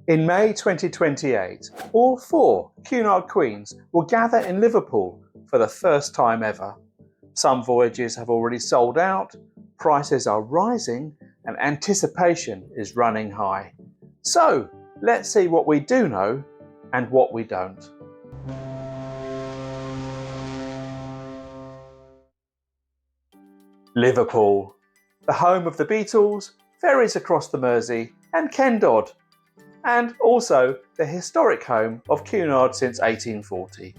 In May 2028, all 4 Cunard Queens will gather in Liverpool for the first time ever. Some voyages have already sold out, prices are rising, and anticipation is running high. So, let's see what we do know and what we don't. Liverpool, the home of the Beatles, ferries across the Mersey, and Ken Dodd, and also the historic home of Cunard since 1840.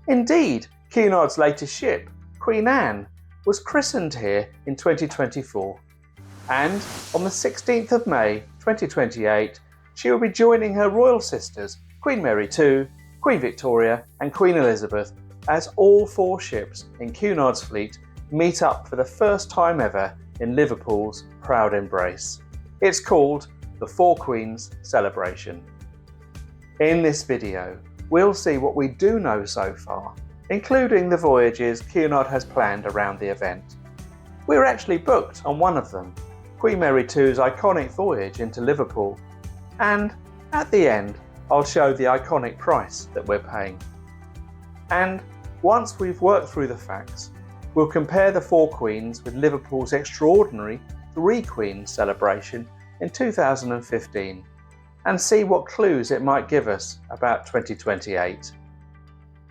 Indeed, Cunard's latest ship, Queen Anne, was christened here in 2024, and on the 16th of May 2028 she will be joining her royal sisters Queen Mary II, Queen Victoria and Queen Elizabeth as all 4 ships in Cunard's fleet meet up for the first time ever in Liverpool's proud embrace. It's called the 4 Queens Celebration. In this video, we'll see what we do know so far, including the voyages Cunard has planned around the event. We're actually booked on one of them, Queen Mary II's iconic voyage into Liverpool, and at the end I'll show the iconic price that we're paying. And once we've worked through the facts, we'll compare the 4 Queens with Liverpool's extraordinary 3 Queens celebration in 2015 and see what clues it might give us about 2028.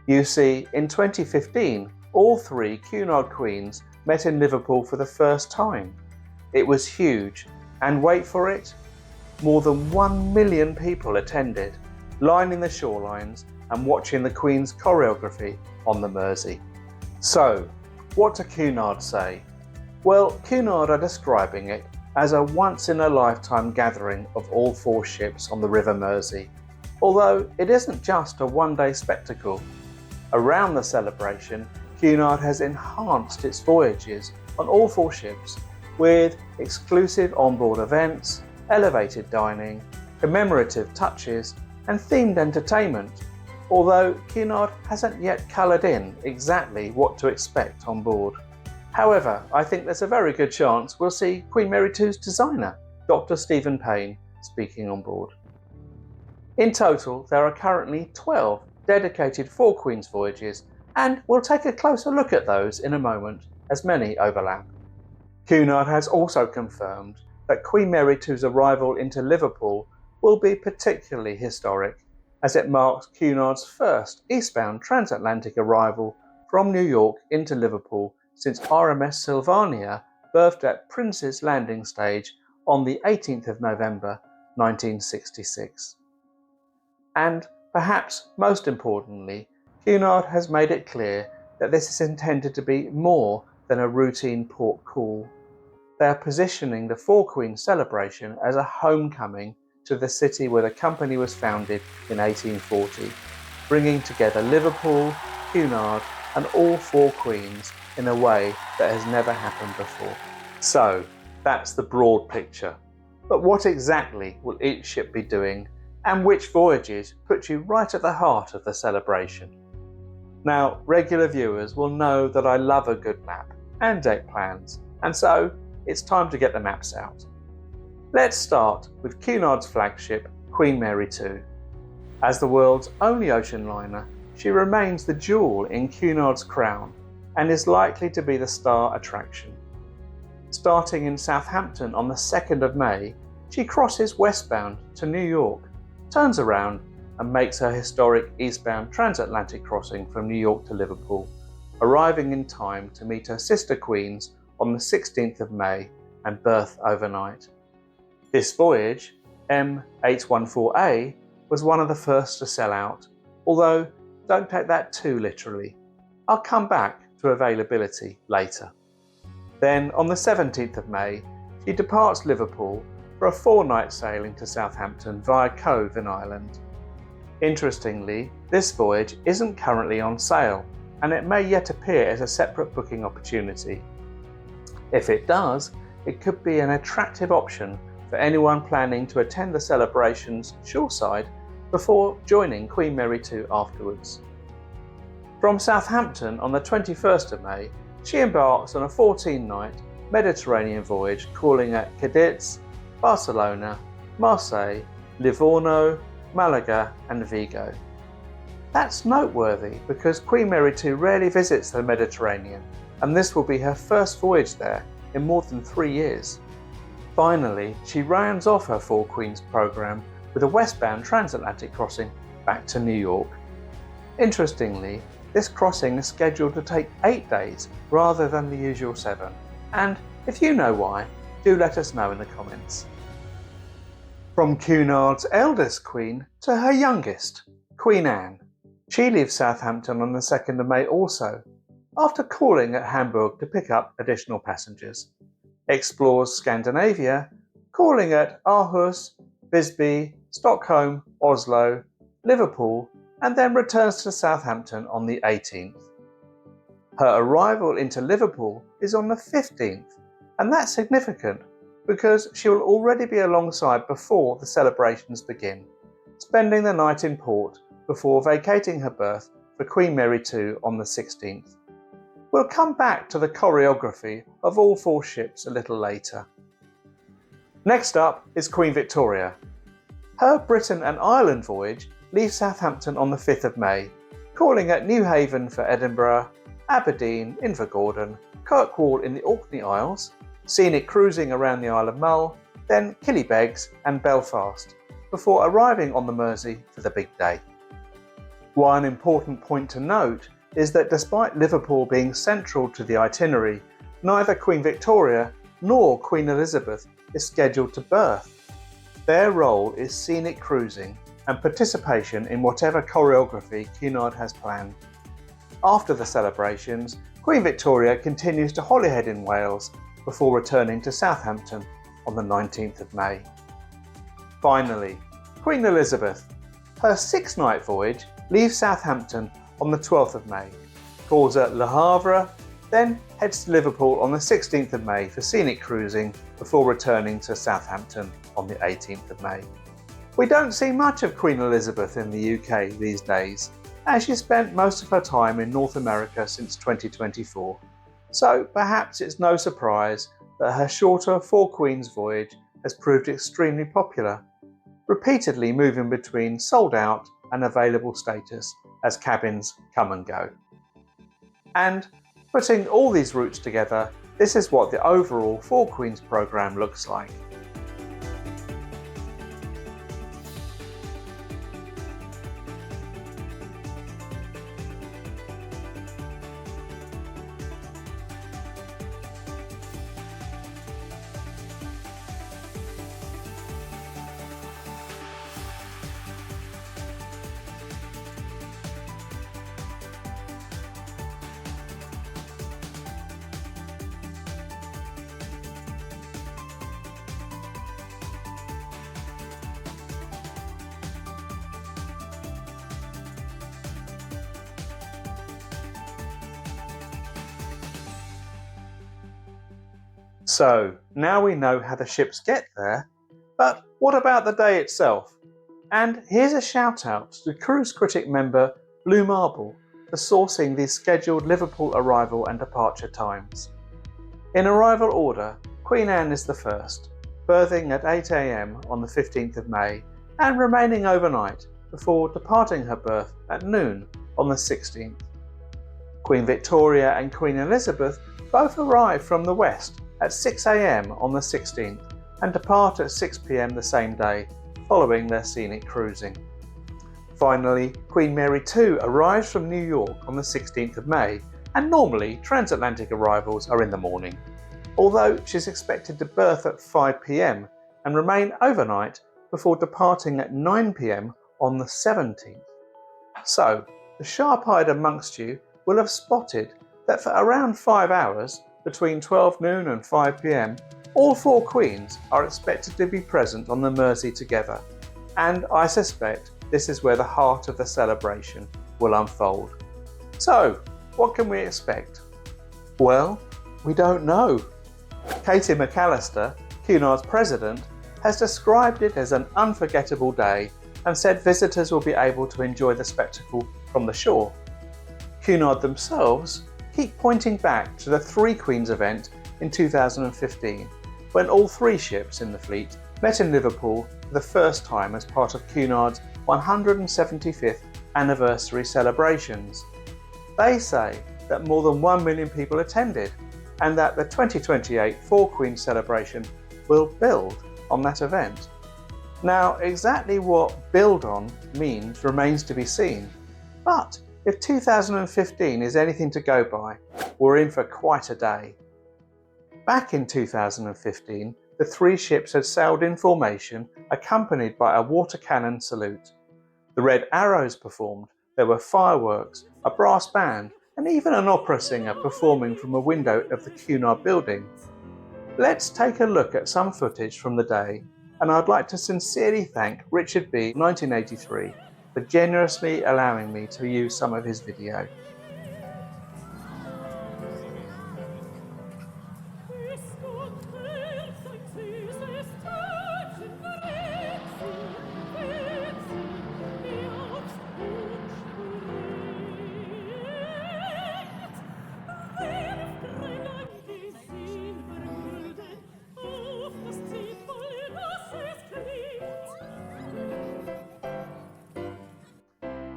You see, in 2015, all 3 Cunard Queens met in Liverpool for the first time. It was huge, and wait for it, more than 1 million people attended, lining the shorelines and watching the Queen's choreography on the Mersey. So, what do Cunard say? Well, Cunard are describing it as a once-in-a-lifetime gathering of all 4 ships on the River Mersey, although it isn't just a one-day spectacle. Around the celebration, Cunard has enhanced its voyages on all 4 ships with exclusive onboard events, elevated dining, commemorative touches and themed entertainment, although Cunard hasn't yet coloured in exactly what to expect on board. However, I think there's a very good chance we'll see Queen Mary II's designer, Dr. Stephen Payne, speaking on board. In total, there are currently 12 dedicated 4 Queens voyages, and we'll take a closer look at those in a moment, as many overlap. Cunard has also confirmed that Queen Mary II's arrival into Liverpool will be particularly historic, as it marks Cunard's first eastbound transatlantic arrival from New York into Liverpool since RMS Sylvania berthed at Prince's Landing Stage on the 18th of November 1966. And perhaps most importantly, Cunard has made it clear that this is intended to be more than a routine port call. They are positioning the 4 Queens celebration as a homecoming to the city where the company was founded in 1840, bringing together Liverpool, Cunard and all 4 Queens in a way that has never happened before. So, that's the broad picture. But what exactly will each ship be doing, and which voyages put you right at the heart of the celebration? Now, regular viewers will know that I love a good map and date plans, and so it's time to get the maps out. Let's start with Cunard's flagship, Queen Mary II. As the world's only ocean liner, she remains the jewel in Cunard's crown and is likely to be the star attraction. Starting in Southampton on the 2nd of May, she crosses westbound to New York, turns around and makes her historic eastbound transatlantic crossing from New York to Liverpool, arriving in time to meet her sister queens on the 16th of May and berth overnight. This voyage, M814A, was one of the first to sell out, although don't take that too literally. I'll come back to availability later. Then on the 17th of May, she departs Liverpool for a 4-night sailing to Southampton via Cove in Ireland. Interestingly, this voyage isn't currently on sale, and it may yet appear as a separate booking opportunity. If it does, it could be an attractive option for anyone planning to attend the celebrations shoreside before joining Queen Mary II afterwards. From Southampton on the 21st of May, she embarks on a 14-night Mediterranean voyage calling at Cadiz, Barcelona, Marseille, Livorno, Malaga and Vigo. That's noteworthy because Queen Mary II rarely visits the Mediterranean, and this will be her first voyage there in more than 3 years. Finally, she rounds off her Four Queens programme with a westbound transatlantic crossing back to New York. Interestingly, this crossing is scheduled to take 8 days rather than the usual 7, and if you know why, do let us know in the comments. From Cunard's eldest queen to her youngest, Queen Anne. She leaves Southampton on the 2nd of May also, after calling at Hamburg to pick up additional passengers. Explores Scandinavia, calling at Aarhus, Visby, Stockholm, Oslo, Liverpool, and then returns to Southampton on the 18th. Her arrival into Liverpool is on the 15th, and that's significant because she will already be alongside before the celebrations begin, spending the night in port before vacating her berth for Queen Mary II on the 16th. We'll come back to the choreography of all 4 ships a little later. Next up is Queen Victoria. Her Britain and Ireland voyage leaves Southampton on the 5th of May, calling at Newhaven for Edinburgh, Aberdeen, Invergordon, Kirkwall in the Orkney Isles, scenic cruising around the Isle of Mull, then Killybegs and Belfast, before arriving on the Mersey for the big day. One important point to note is that despite Liverpool being central to the itinerary, neither Queen Victoria nor Queen Elizabeth is scheduled to berth. Their role is scenic cruising and participation in whatever choreography Cunard has planned. After the celebrations, Queen Victoria continues to Holyhead in Wales before returning to Southampton on the 19th of May. Finally, Queen Elizabeth. Her 6-night voyage leaves Southampton on the 12th of May, calls at Le Havre, then heads to Liverpool on the 16th of May for scenic cruising before returning to Southampton on the 18th of May. We don't see much of Queen Elizabeth in the UK these days, as she spent most of her time in North America since 2024, so perhaps it's no surprise that her shorter Four Queens voyage has proved extremely popular, repeatedly moving between sold out and available status as cabins come and go. And putting all these routes together, this is what the overall Four Queens programme looks like. So, now we know how the ships get there, but what about the day itself? And here's a shout out to cruise critic member Blue Marble for sourcing the scheduled Liverpool arrival and departure times. In arrival order, Queen Anne is the first, berthing at 8 AM on the 15th of May and remaining overnight before departing her berth at noon on the 16th. Queen Victoria and Queen Elizabeth both arrive from the west at 6 AM on the 16th and depart at 6 PM the same day, following their scenic cruising. Finally, Queen Mary II arrives from New York on the 16th of May, and normally transatlantic arrivals are in the morning, although she's expected to berth at 5 PM and remain overnight before departing at 9 PM on the 17th. So, the sharp-eyed amongst you will have spotted that for around 5 hours, between 12 noon and 5 PM, all four queens are expected to be present on the Mersey together, and I suspect this is where the heart of the celebration will unfold. So, what can we expect? Well, we don't know. Katie McAllister, Cunard's president, has described it as an unforgettable day and said visitors will be able to enjoy the spectacle from the shore. Cunard themselves keep pointing back to the Three Queens event in 2015, when all three ships in the fleet met in Liverpool for the first time as part of Cunard's 175th anniversary celebrations. They say that more than 1 million people attended and that the 2028 Four Queens celebration will build on that event. Now, exactly what build on means remains to be seen, but if 2015 is anything to go by, we're in for quite a day. Back in 2015, the three ships had sailed in formation, accompanied by a water cannon salute. The Red Arrows performed, there were fireworks, a brass band, and even an opera singer performing from a window of the Cunard building. Let's take a look at some footage from the day, and I'd like to sincerely thank Richard B. 1983 for generously allowing me to use some of his video.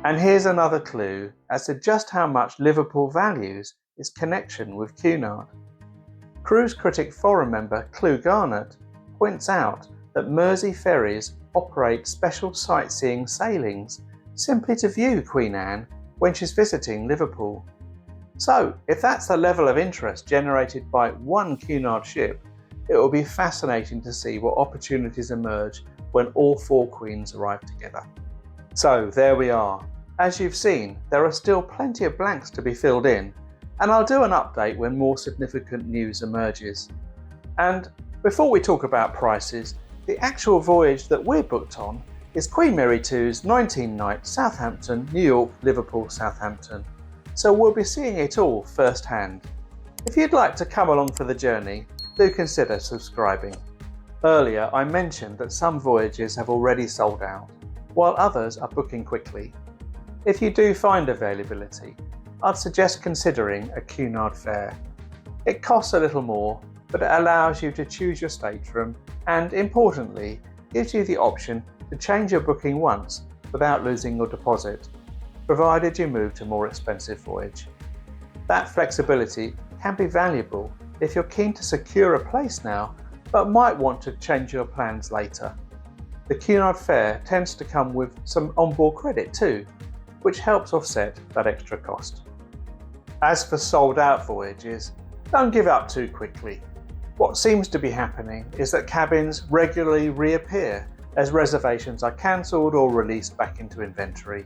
And here's another clue as to just how much Liverpool values its connection with Cunard. Cruise Critic Forum member Clu Garnett points out that Mersey ferries operate special sightseeing sailings simply to view Queen Anne when she's visiting Liverpool. So, if that's the level of interest generated by one Cunard ship, it will be fascinating to see what opportunities emerge when all four Queens arrive together. So there we are. As you've seen, there are still plenty of blanks to be filled in, and I'll do an update when more significant news emerges. And before we talk about prices, the actual voyage that we're booked on is Queen Mary 2's 19-night Southampton, New York, Liverpool, Southampton. So we'll be seeing it all firsthand. If you'd like to come along for the journey, do consider subscribing. Earlier I mentioned that some voyages have already sold out, while others are booking quickly. If you do find availability, I'd suggest considering a Cunard fare. It costs a little more, but it allows you to choose your stateroom and, importantly, gives you the option to change your booking once without losing your deposit, provided you move to a more expensive voyage. That flexibility can be valuable if you're keen to secure a place now, but might want to change your plans later. The Cunard fare tends to come with some onboard credit too, which helps offset that extra cost. As for sold out voyages, don't give up too quickly. What seems to be happening is that cabins regularly reappear as reservations are cancelled or released back into inventory.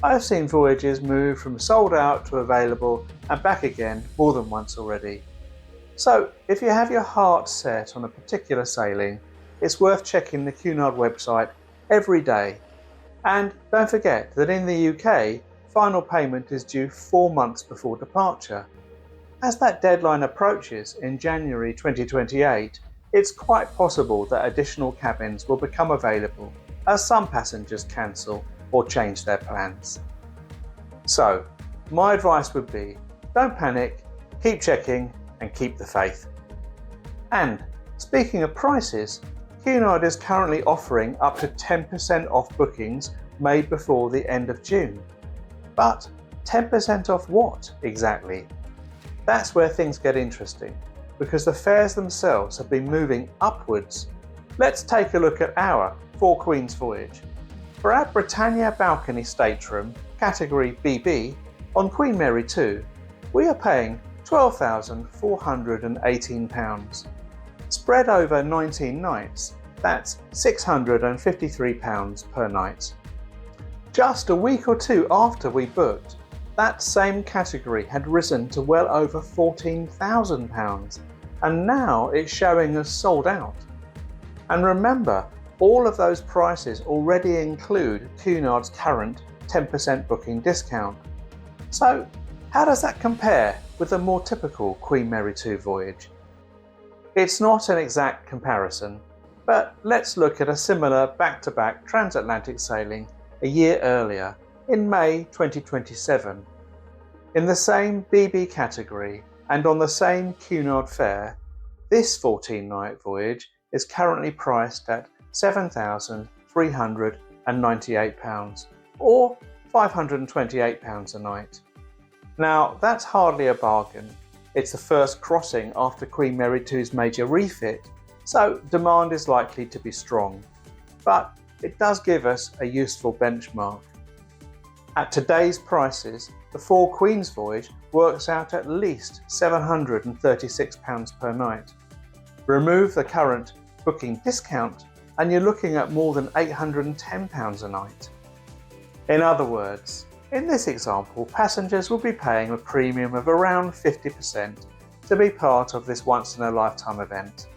I've seen voyages move from sold out to available and back again more than once already. So if you have your heart set on a particular sailing, it's worth checking the Cunard website every day. And don't forget that in the UK, final payment is due 4 months before departure. As that deadline approaches in January 2028, it's quite possible that additional cabins will become available as some passengers cancel or change their plans. So, my advice would be, don't panic, keep checking and keep the faith. And speaking of prices, Cunard is currently offering up to 10% off bookings made before the end of June. But 10% off what exactly? That's where things get interesting, because the fares themselves have been moving upwards. Let's take a look at our Four Queens voyage. For our Britannia balcony stateroom, category BB, on Queen Mary 2, we are paying £12,418. Spread over 19 nights, that's £653 per night. Just a week or two after we booked, that same category had risen to well over £14,000, and now it's showing us sold out. And remember, all of those prices already include Cunard's current 10% booking discount. So, how does that compare with a more typical Queen Mary 2 voyage? It's not an exact comparison, but let's look at a similar back-to-back transatlantic sailing a year earlier, in May 2027. In the same BB category and on the same Cunard fare, this 14-night voyage is currently priced at £7,398 or £528 a night. Now that's hardly a bargain. It's the first crossing after Queen Mary II's major refit, so demand is likely to be strong. But it does give us a useful benchmark. At today's prices, the Four Queens voyage works out at least £736 per night. Remove the current booking discount and you're looking at more than £810 a night. In other words, in this example, passengers will be paying a premium of around 50% to be part of this once-in-a-lifetime event.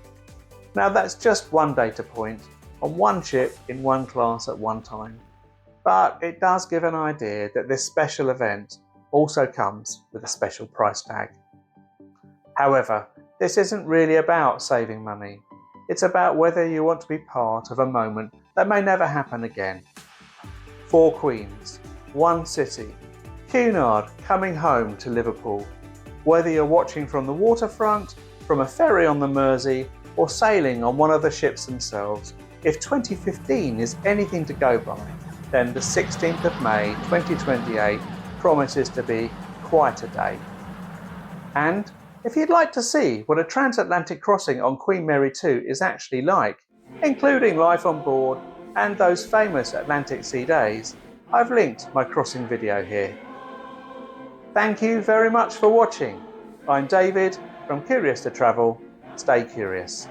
Now that's just one data point on one ship in one class at one time, but it does give an idea that this special event also comes with a special price tag. However, this isn't really about saving money. It's about whether you want to be part of a moment that may never happen again. Four Queens, one city, Cunard coming home to Liverpool. Whether you're watching from the waterfront, from a ferry on the Mersey, or sailing on one of the ships themselves, if 2015 is anything to go by, then the 16th of May 2028 promises to be quite a day. And if you'd like to see what a transatlantic crossing on Queen Mary II is actually like, including life on board and those famous Atlantic Sea days, I've linked my crossing video here. Thank you very much for watching. I'm David from Curious to Travel. Stay curious.